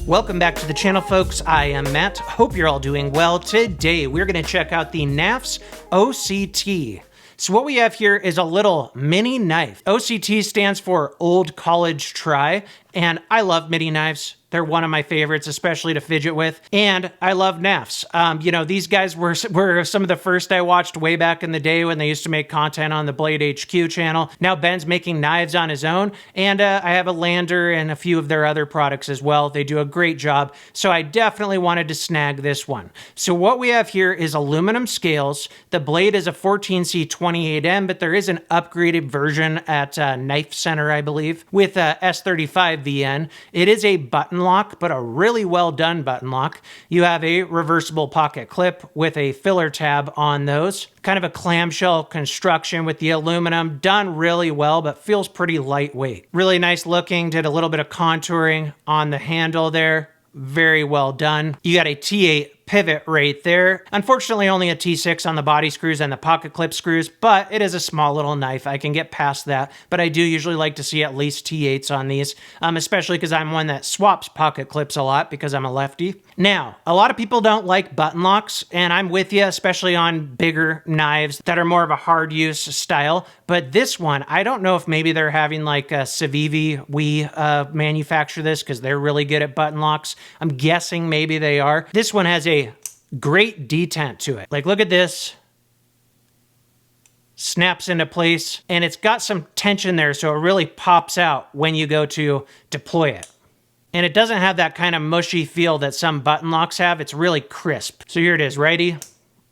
Welcome back to the channel, folks. I am Matt. Hope you're all doing well. Today, we're going to check out the Knafs O.C.T. So what we have here is a little mini knife. O.C.T. stands for Old College Try, and I love mini knives. They're one of my favorites, especially to fidget with. And I love Knafs. You know, these guys were some of the first I watched way back in the day when they used to make content on the Blade HQ channel. Now Ben's making knives on his own. And I have a Lander and a few of their other products as well. They do a great job. So I definitely wanted to snag this one. So what we have here is aluminum scales. The blade is a 14C28M, but there is an upgraded version at Knife Center, I believe, with S35 VN. It is a button lock, but a really well done button lock. You have a reversible pocket clip with a filler tab on those. Kind of a clamshell construction with the aluminum, done really well, but feels pretty lightweight. Really nice looking, did a little bit of contouring on the handle there. Very well done. You got a T8 pivot right there. Unfortunately, only a T6 on the body screws and the pocket clip screws, but it is a small little knife. I can get past that, but I do usually like to see at least T8s on these, especially because I'm one that swaps pocket clips a lot because I'm a lefty. Now, a lot of people don't like button locks, and I'm with you, especially on bigger knives that are more of a hard use style, but this one, I don't know if maybe they're having like a Civivi manufacture this because they're really good at button locks. I'm guessing maybe they are. This one has a great detent to it. Like, look at this. Snaps into place, and it's got some tension there, so it really pops out when you go to deploy it. And it doesn't have that kind of mushy feel that some button locks have. It's really crisp. So here it is, righty.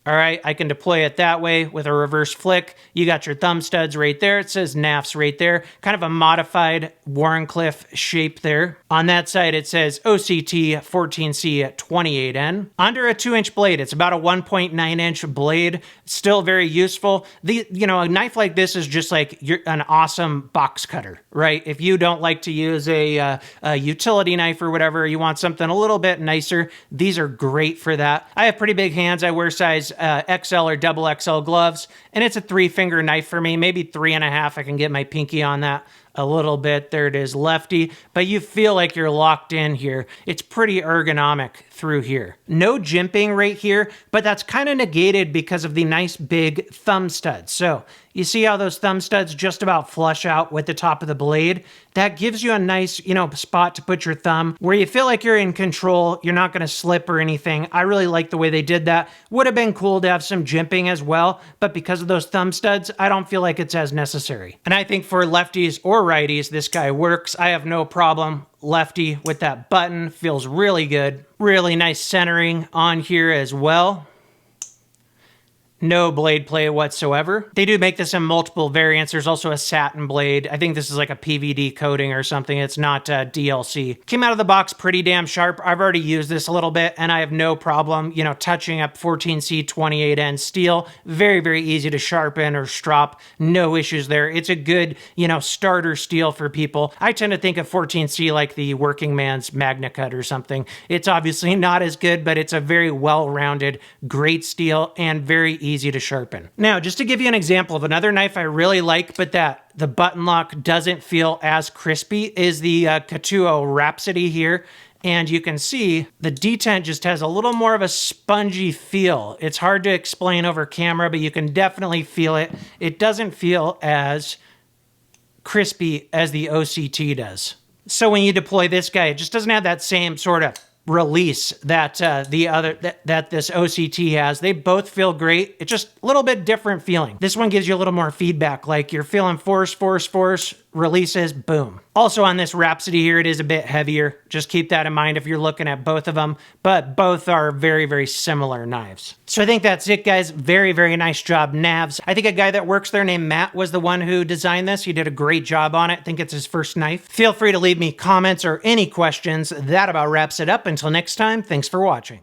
All right, I can deploy it that way with a reverse flick. You got your thumb studs right there. It says Knafs right there. Kind of a modified Warncliffe shape there. On that side, it says O.C.T 14C28N. Under a 2-inch blade, it's about a 1.9-inch blade. Still very useful. You know, a knife like this is just like an awesome box cutter, right? If you don't like to use a utility knife or whatever, you want something a little bit nicer, these are great for that. I have pretty big hands. I wear size XL or double XL gloves, and it's a 3-finger knife for me, maybe 3.5. I can get my pinky on that a little bit. There it is, lefty, but you feel like you're locked in here. It's pretty ergonomic through here. No jimping right here, but that's kind of negated because of the nice big thumb studs. So you see how those thumb studs just about flush out with the top of the blade? That gives you a nice, you know, spot to put your thumb where you feel like you're in control. You're not going to slip or anything. I really like the way they did that. Would have been cool to have some jimping as well, but because of those thumb studs, I don't feel like it's as necessary. And I think for lefties or righties, this guy works. I have no problem. Lefty with that button, feels really good. Really nice centering on here as well. No blade play whatsoever. They do make this in multiple variants. There's also a satin blade. I think this is like a PVD coating or something. It's not DLC. Came out of the box pretty damn sharp. I've already used this a little bit, and I have no problem, you know, touching up 14C28N steel. Very, very easy to sharpen or strop. No issues there. It's a good, you know, starter steel for people. I tend to think of 14C like the working man's Magna Cut or something. It's obviously not as good, but it's a very well-rounded, great steel and very easy to sharpen. Now, just to give you an example of another knife I really like, but that the button lock doesn't feel as crispy, is the Katuo Rhapsody here. And you can see the detent just has a little more of a spongy feel. It's hard to explain over camera, but you can definitely feel it. It doesn't feel as crispy as the O.C.T does. So when you deploy this guy, it just doesn't have that same sort of release that that this O.C.T has. They both feel great. It's just a little bit different feeling. This one gives you a little more feedback, like you're feeling force, releases, boom. Also on this Rhapsody here, it is a bit heavier. Just keep that in mind if you're looking at both of them, but both are very, very similar knives. So I think that's it, guys. Very, very nice job, Knafs. I think a guy that works there named Matt was the one who designed this. He did a great job on it. I think it's his first knife. Feel free to leave me comments or any questions. That about wraps it up. Until next time, thanks for watching.